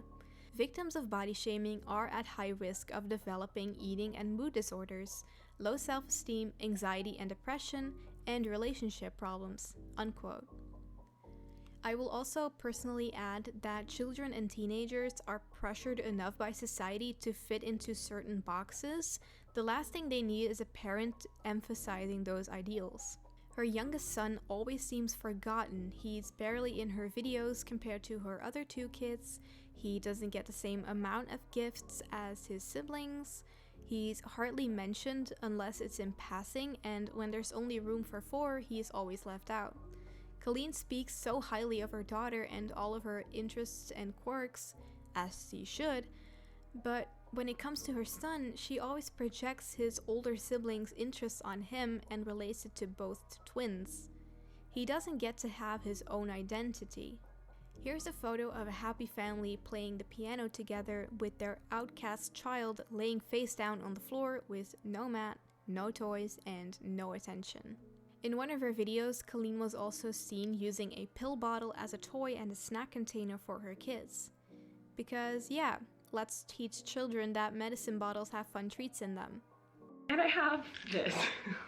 Victims of body shaming are at high risk of developing eating and mood disorders, low self-esteem, anxiety and depression, and relationship problems." Unquote. I will also personally add that children and teenagers are pressured enough by society to fit into certain boxes. The last thing they need is a parent emphasizing those ideals. Her youngest son always seems forgotten. He's barely in her videos compared to her other 2 kids. He doesn't get the same amount of gifts as his siblings. He's hardly mentioned unless it's in passing, and when there's only room for 4, he's always left out. Colleen speaks so highly of her daughter and all of her interests and quirks, as she should, but when it comes to her son, she always projects his older siblings' interests on him and relates it to both twins. He doesn't get to have his own identity. Here's a photo of a happy family playing the piano together with their outcast child laying face down on the floor with no mat, no toys, and no attention. In one of her videos, Colleen was also seen using a pill bottle as a toy and a snack container for her kids. Because yeah, let's teach children that medicine bottles have fun treats in them. And I have this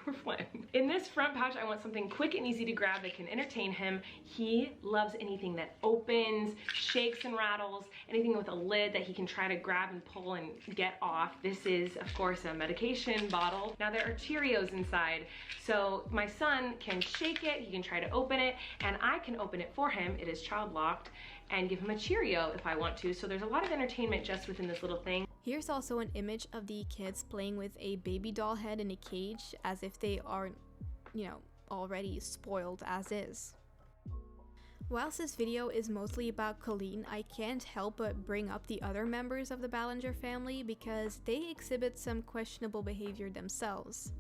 for fun. In this front pouch, I want something quick and easy to grab that can entertain him. He loves anything that opens, shakes and rattles, anything with a lid that he can try to grab and pull and get off. This is, of course, a medication bottle. Now there are Cheerios inside, so my son can shake it, he can try to open it, and I can open it for him. It is child locked, and give him a Cheerio if I want to. So there's a lot of entertainment just within this little thing. Here's also an image of the kids playing with a baby doll head in a cage as if they aren't, already spoiled as is. Whilst this video is mostly about Colleen, I can't help but bring up the other members of the Ballinger family because they exhibit some questionable behavior themselves.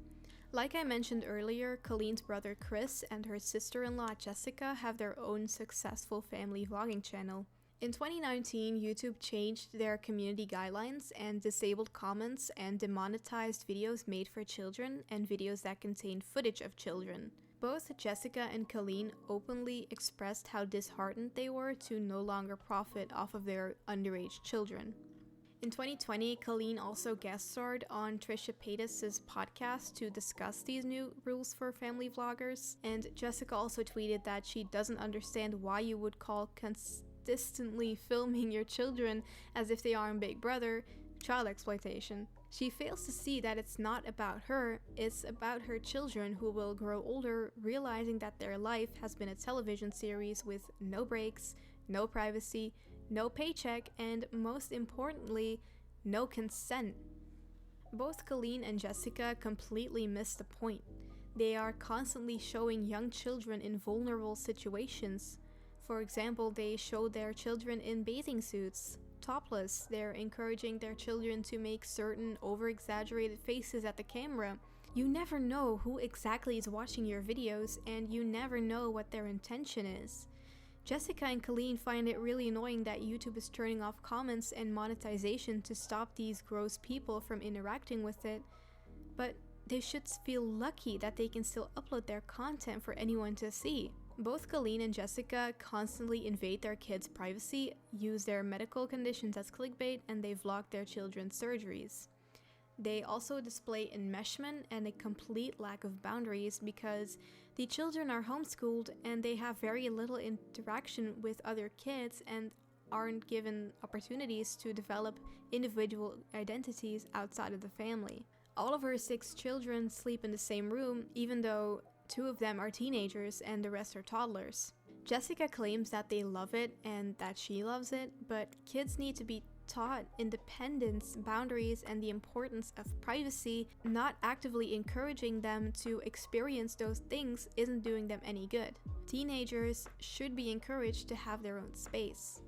Like I mentioned earlier, Colleen's brother Chris and her sister-in-law Jessica have their own successful family vlogging channel. In 2019, YouTube changed their community guidelines and disabled comments and demonetized videos made for children and videos that contain footage of children. Both Jessica and Colleen openly expressed how disheartened they were to no longer profit off of their underage children. In 2020, Colleen also guest starred on Trisha Paytas' podcast to discuss these new rules for family vloggers, and Jessica also tweeted that she doesn't understand why you would call consistently filming your children as if they are in Big Brother child exploitation. She fails to see that it's not about her, it's about her children who will grow older realizing that their life has been a television series with no breaks, no privacy, no paycheck, and most importantly, no consent. Both Colleen and Jessica completely miss the point. They are constantly showing young children in vulnerable situations. For example, they show their children in bathing suits, topless. They're encouraging their children to make certain over-exaggerated faces at the camera. You never know who exactly is watching your videos, and you never know what their intention is. Jessica and Colleen find it really annoying that YouTube is turning off comments and monetization to stop these gross people from interacting with it, but they should feel lucky that they can still upload their content for anyone to see. Both Colleen and Jessica constantly invade their kids' privacy, use their medical conditions as clickbait, and they vlog their children's surgeries. They also display enmeshment and a complete lack of boundaries because the children are homeschooled and they have very little interaction with other kids and aren't given opportunities to develop individual identities outside of the family. All of her 6 children sleep in the same room, even though 2 of them are teenagers and the rest are toddlers. Jessica claims that they love it and that she loves it, but kids need to be taught independence, boundaries, and the importance of privacy. Not actively encouraging them to experience those things isn't doing them any good. Teenagers should be encouraged to have their own space.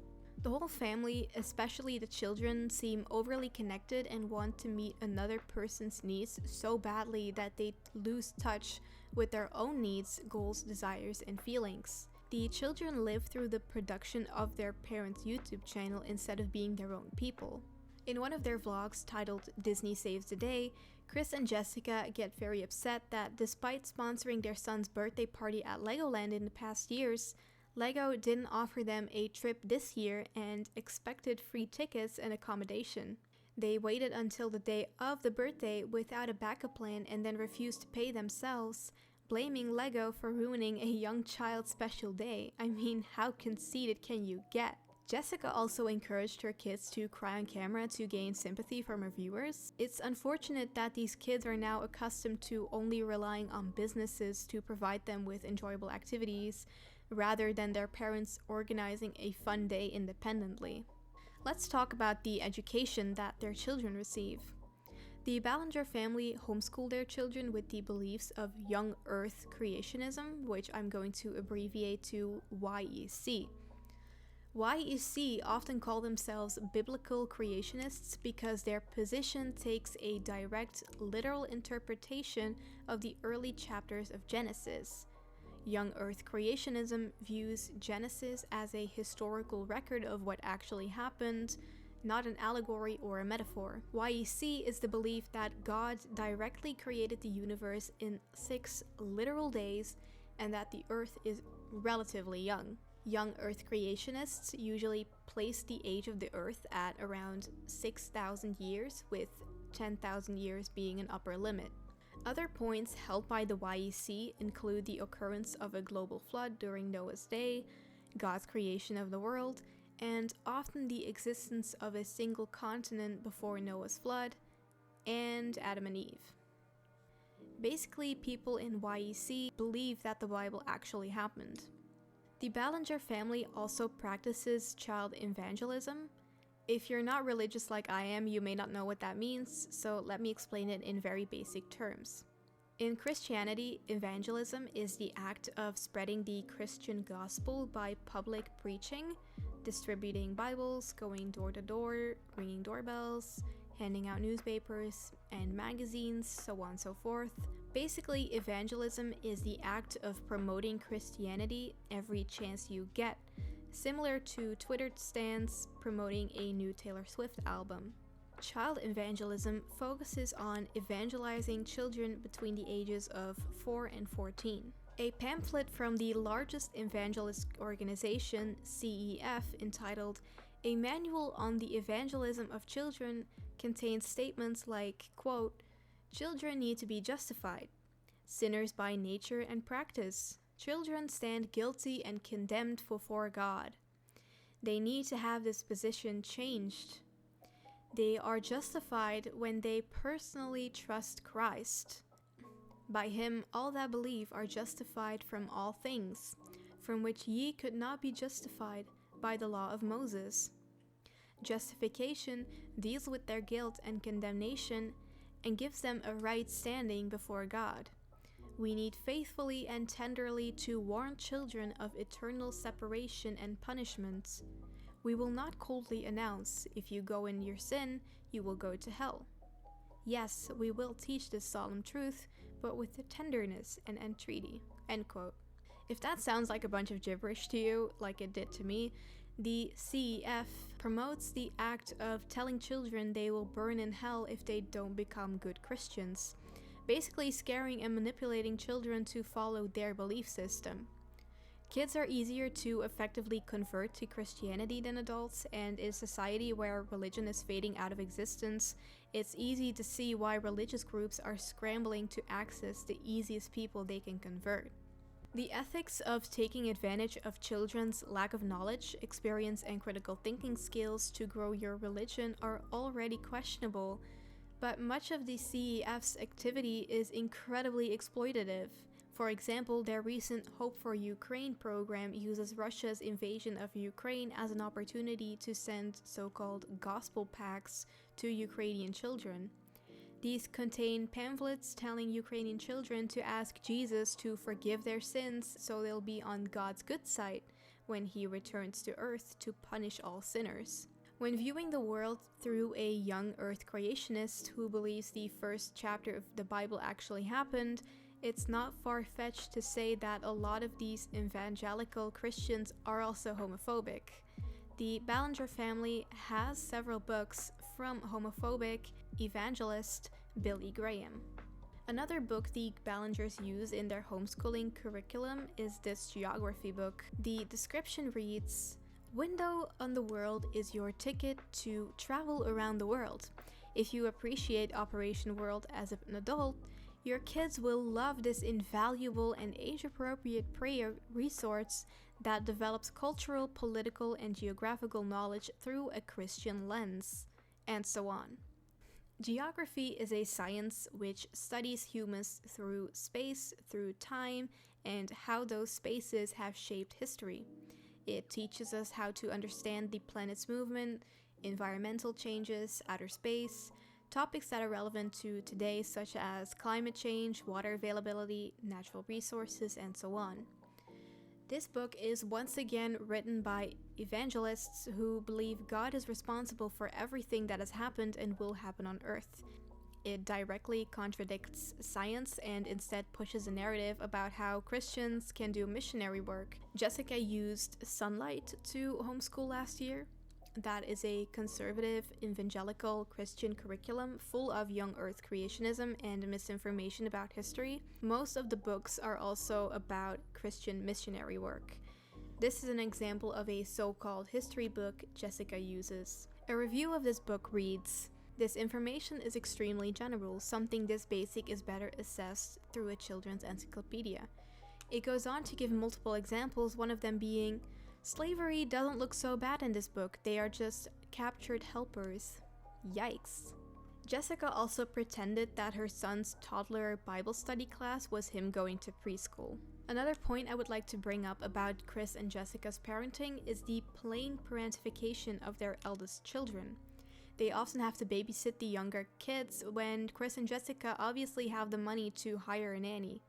The whole family, especially the children, seem overly connected and want to meet another person's needs so badly that they lose touch with their own needs, goals, desires, and feelings. The children live through the production of their parents' YouTube channel instead of being their own people. In one of their vlogs titled Disney Saves the Day, Chris and Jessica get very upset that despite sponsoring their son's birthday party at Legoland in the past years, Lego didn't offer them a trip this year and expected free tickets and accommodation. They waited until the day of the birthday without a backup plan and then refused to pay themselves, blaming Lego for ruining a young child's special day. I mean, how conceited can you get? Jessica also encouraged her kids to cry on camera to gain sympathy from her viewers. It's unfortunate that these kids are now accustomed to only relying on businesses to provide them with enjoyable activities, rather than their parents organizing a fun day independently. Let's talk about the education that their children receive. The Ballinger family homeschool their children with the beliefs of young earth creationism, which I'm going to abbreviate to YEC. YEC often call themselves biblical creationists because their position takes a direct, literal interpretation of the early chapters of Genesis. Young Earth creationism views Genesis as a historical record of what actually happened, not an allegory or a metaphor. YEC is the belief that God directly created the universe in 6 literal days and that the Earth is relatively young. Young Earth creationists usually place the age of the Earth at around 6,000 years, with 10,000 years being an upper limit. Other points held by the YEC include the occurrence of a global flood during Noah's day, God's creation of the world, and often the existence of a single continent before Noah's flood, and Adam and Eve. Basically, people in YEC believe that the Bible actually happened. The Ballinger family also practices child evangelism. If you're not religious like I am, you may not know what that means, so let me explain it in very basic terms. In Christianity, evangelism is the act of spreading the Christian gospel by public preaching, distributing Bibles, going door to door, ringing doorbells, handing out newspapers and magazines, so on and so forth. Basically, evangelism is the act of promoting Christianity every chance you get, similar to Twitter stands promoting a new Taylor Swift album. Child evangelism focuses on evangelizing children between the ages of 4 and 14. A pamphlet from the largest evangelist organization, CEF, entitled A Manual on the Evangelism of Children contains statements like, quote, "Children need to be justified. Sinners by nature and practice. Children stand guilty and condemned before God. They need to have this position changed. They are justified when they personally trust Christ. By him all that believe are justified from all things, from which ye could not be justified by the law of Moses. Justification deals with their guilt and condemnation and gives them a right standing before God. We need faithfully and tenderly to warn children of eternal separation and punishment. We will not coldly announce, if you go in your sin, you will go to hell. Yes, we will teach this solemn truth, but with the tenderness and entreaty." End quote. If that sounds like a bunch of gibberish to you, like it did to me, the CEF promotes the act of telling children they will burn in hell if they don't become good Christians, basically scaring and manipulating children to follow their belief system. Kids are easier to effectively convert to Christianity than adults, and in a society where religion is fading out of existence, It's easy to see why religious groups are scrambling to access the easiest people they can convert. The ethics of taking advantage of children's lack of knowledge, experience, and critical thinking skills to grow your religion are already questionable, but much of the CEF's activity is incredibly exploitative. For example, their recent Hope for Ukraine program uses Russia's invasion of Ukraine as an opportunity to send so-called gospel packs to Ukrainian children. These contain pamphlets telling Ukrainian children to ask Jesus to forgive their sins so they'll be on God's good side when he returns to Earth to punish all sinners. When viewing the world through a young Earth creationist who believes the first chapter of the Bible actually happened, it's not far-fetched to say that a lot of these evangelical Christians are also homophobic. The Ballinger family has several books from homophobic evangelist Billy Graham. Another book the Ballingers use in their homeschooling curriculum is this geography book. The description reads, "Window on the World is your ticket to travel around the world. If you appreciate Operation World as an adult, your kids will love this invaluable and age-appropriate prayer resource that develops cultural, political, and geographical knowledge through a Christian lens," and so on. Geography is a science which studies humans through space, through time, and how those spaces have shaped history. It teaches us how to understand the planet's movement, environmental changes, outer space, topics that are relevant to today such as climate change, water availability, natural resources, and so on. This book is once again written by evangelists who believe God is responsible for everything that has happened and will happen on Earth. It directly contradicts science and instead pushes a narrative about how Christians can do missionary work. Jessica used Sunlight to homeschool last year. That is a conservative, evangelical Christian curriculum full of young Earth creationism and misinformation about history. Most of the books are also about Christian missionary work. This is an example of a so-called history book Jessica uses. A review of this book reads, "This information is extremely general. Something this basic is better assessed through a children's encyclopedia." It goes on to give multiple examples, one of them being, "Slavery doesn't look so bad in this book, they are just captured helpers." Yikes. Jessica also pretended that her son's toddler Bible study class was him going to preschool. Another point I would like to bring up about Chris and Jessica's parenting is the plain parentification of their eldest children. They often have to babysit the younger kids when Chris and Jessica obviously have the money to hire a nanny.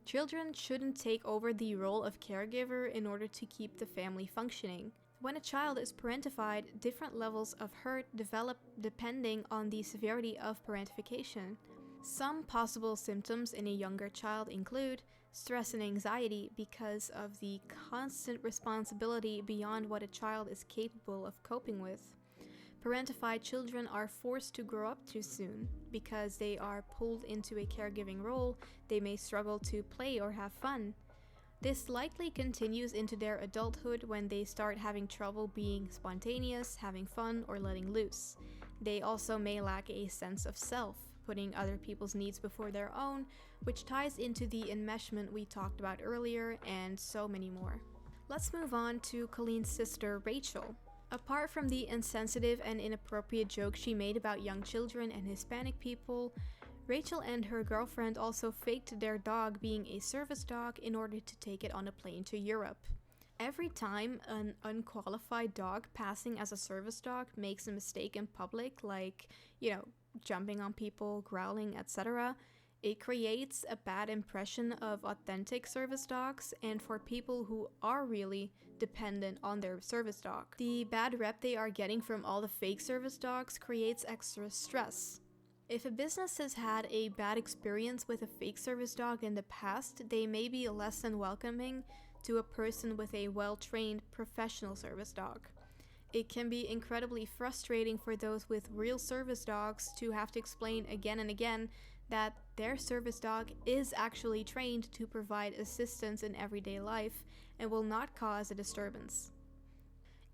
Children shouldn't take over the role of caregiver in order to keep the family functioning. When a child is parentified, different levels of hurt develop depending on the severity of parentification. Some possible symptoms in a younger child include stress and anxiety because of the constant responsibility beyond what a child is capable of coping with. Parentified children are forced to grow up too soon. Because they are pulled into a caregiving role, they may struggle to play or have fun. This likely continues into their adulthood when they start having trouble being spontaneous, having fun, or letting loose. They also may lack a sense of self, putting other people's needs before their own, which ties into the enmeshment we talked about earlier, and so many more. Let's move on to Colleen's sister, Rachel. Apart from the insensitive and inappropriate jokes she made about young children and Hispanic people, Rachel and her girlfriend also faked their dog being a service dog in order to take it on a plane to Europe. Every time an unqualified dog passing as a service dog makes a mistake in public, like, jumping on people, growling, etc., it creates a bad impression of authentic service dogs and for people who are really dependent on their service dog. The bad rep they are getting from all the fake service dogs creates extra stress. If a business has had a bad experience with a fake service dog in the past, they may be less than welcoming to a person with a well-trained professional service dog. It can be incredibly frustrating for those with real service dogs to have to explain again and again that their service dog is actually trained to provide assistance in everyday life and will not cause a disturbance.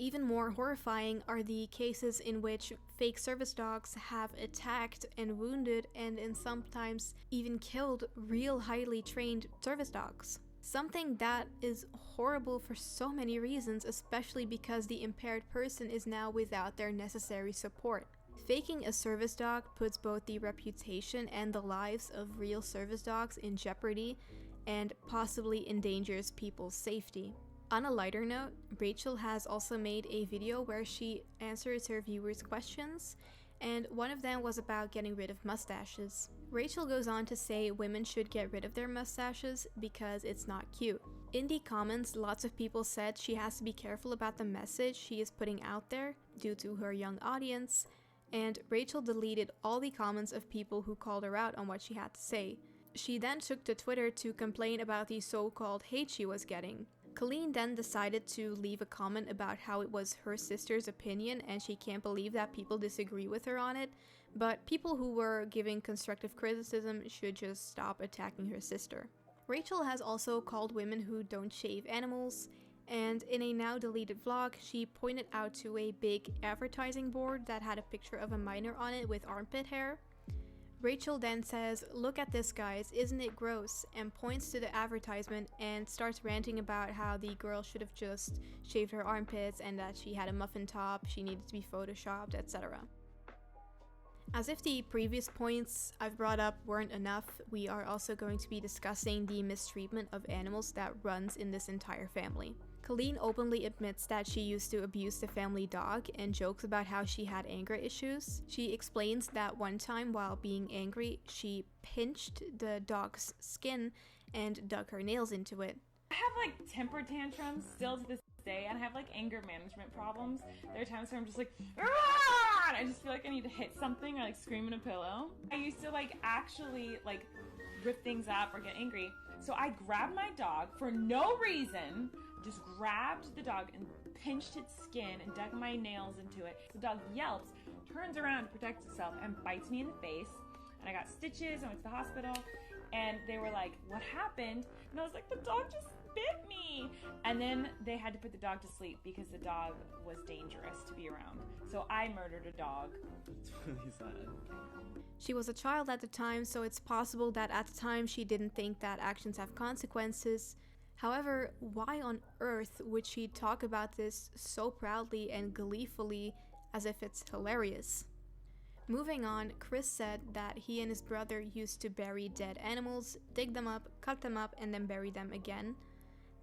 even more horrifying are the cases in which fake service dogs have attacked and wounded and sometimes even killed real highly trained service dogs. Something that is horrible for so many reasons, especially because the impaired person is now without their necessary support. Faking a service dog puts both the reputation and the lives of real service dogs in jeopardy and possibly endangers people's safety. On a lighter note, Rachel has also made a video where she answers her viewers' questions, and one of them was about getting rid of mustaches. Rachel goes on to say women should get rid of their mustaches because it's not cute. In the comments, lots of people said she has to be careful about the message she is putting out there due to her young audience, and Rachel deleted all the comments of people who called her out on what she had to say. She then took to Twitter to complain about the so-called hate she was getting. Colleen then decided to leave a comment about how it was her sister's opinion and she can't believe that people disagree with her on it, but people who were giving constructive criticism should just stop attacking her sister. Rachel has also called women who don't shave animals, and in a now deleted vlog, she pointed out to a big advertising board that had a picture of a minor on it with armpit hair. Rachel then says, "Look at this, guys, isn't it gross?" and points to the advertisement and starts ranting about how the girl should have just shaved her armpits and that she had a muffin top, she needed to be photoshopped, etc. As if the previous points I've brought up weren't enough, we are also going to be discussing the mistreatment of animals that runs in this entire family. Colleen openly admits that she used to abuse the family dog and jokes about how she had anger issues. She explains that one time while being angry, she pinched the dog's skin and dug her nails into it. I have like temper tantrums still to this day, and I have like anger management problems. There are times where I'm just like, "Argh!" and I just feel like I need to hit something or like scream in a pillow. I used to like actually like rip things up or get angry. So I grabbed my dog for no reason, just grabbed the dog and pinched its skin and dug my nails into it. The dog yelps, turns around to protect itself, and bites me in the face. And I got stitches and went to the hospital, and they were like, "What happened?" And I was like, "The dog just bit me." And then they had to put the dog to sleep because the dog was dangerous to be around. So I murdered a dog. It's really sad. She was a child at the time, so it's possible that at the time she didn't think that actions have consequences. However, why on earth would she talk about this so proudly and gleefully as if it's hilarious? Moving on, Chris said that he and his brother used to bury dead animals, dig them up, cut them up, and then bury them again.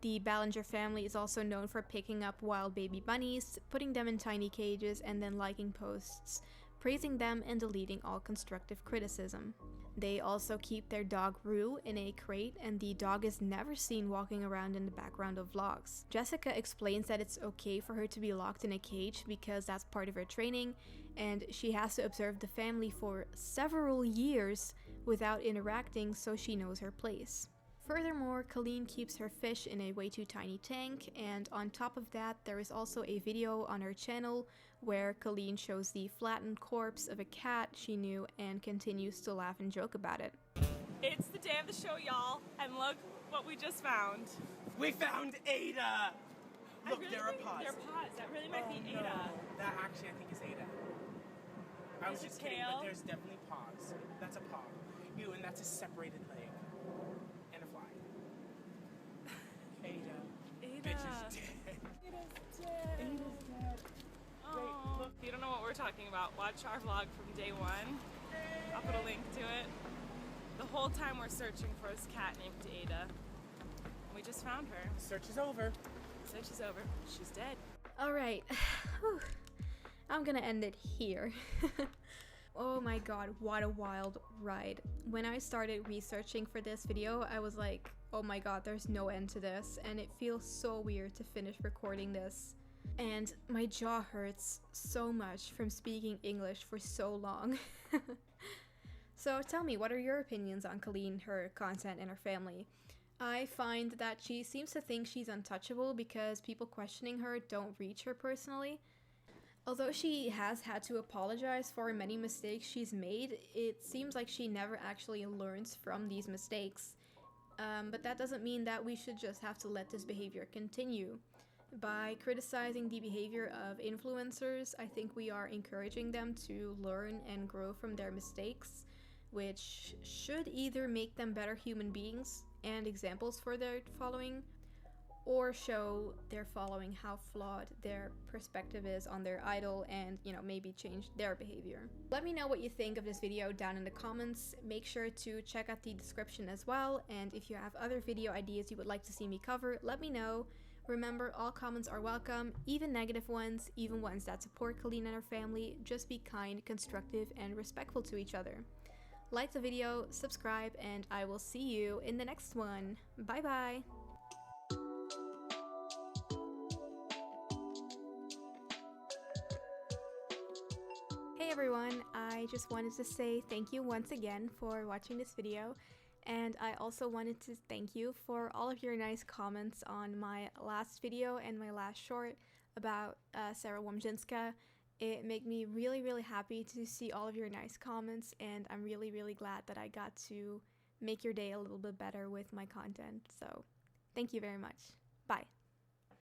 The Ballinger family is also known for picking up wild baby bunnies, putting them in tiny cages, and then liking posts, praising them and deleting all constructive criticism. They also keep their dog Rue in a crate, and the dog is never seen walking around in the background of vlogs. Jessica explains that it's okay for her to be locked in a cage because that's part of her training, and she has to observe the family for several years without interacting so she knows her place. Furthermore, Colleen keeps her fish in a way too tiny tank, and on top of that, there is also a video on her channel where Colleen shows the flattened corpse of a cat she knew and continues to laugh and joke about it. It's the day of the show, y'all, and look what we just found. We found Ada! Look, really there are think paws. They're paws. That really might be Ada. No. That actually, I think, is Ada. I was Is it just kidding, tail? but there's definitely paws. That's a paw. Ew, and that's a separated leg. And a fly. Ada. Ada. Bitch is dead. Ada's dead. Ada's dead. Oh. Look, if you don't know what we're talking about, watch our vlog from day one. I'll put a link to it. The whole time we're searching for this cat named Ada. We just found her. Search is over. Search is over. She's dead. Alright, I'm gonna end it here. Oh my god, what a wild ride. When I started researching for this video, I was like, oh my god, there's no end to this, and it feels so weird to finish recording this. And my jaw hurts so much from speaking English for so long. So tell me, what are your opinions on Colleen, her content, and her family? I find that she seems to think she's untouchable because people questioning her don't reach her personally. Although she has had to apologize for many mistakes she's made, it seems like she never actually learns from these mistakes. But that doesn't mean that we should just have to let this behavior continue. By criticizing the behavior of influencers, I think we are encouraging them to learn and grow from their mistakes, which should either make them better human beings and examples for their following, or show their following how flawed their perspective is on their idol and, maybe change their behavior. Let me know what you think of this video down in the comments. Make sure to check out the description as well, and if you have other video ideas you would like to see me cover, let me know. Remember, all comments are welcome, even negative ones, even ones that support Colleen and her family. Just be kind, constructive, and respectful to each other. Like the video, subscribe, and I will see you in the next one. Bye bye! Hey everyone, I just wanted to say thank you once again for watching this video. And I also wanted to thank you for all of your nice comments on my last video and my last short about Sarah Womzinska. It made me really, really happy to see all of your nice comments, and I'm really, really glad that I got to make your day a little bit better with my content. So, thank you very much.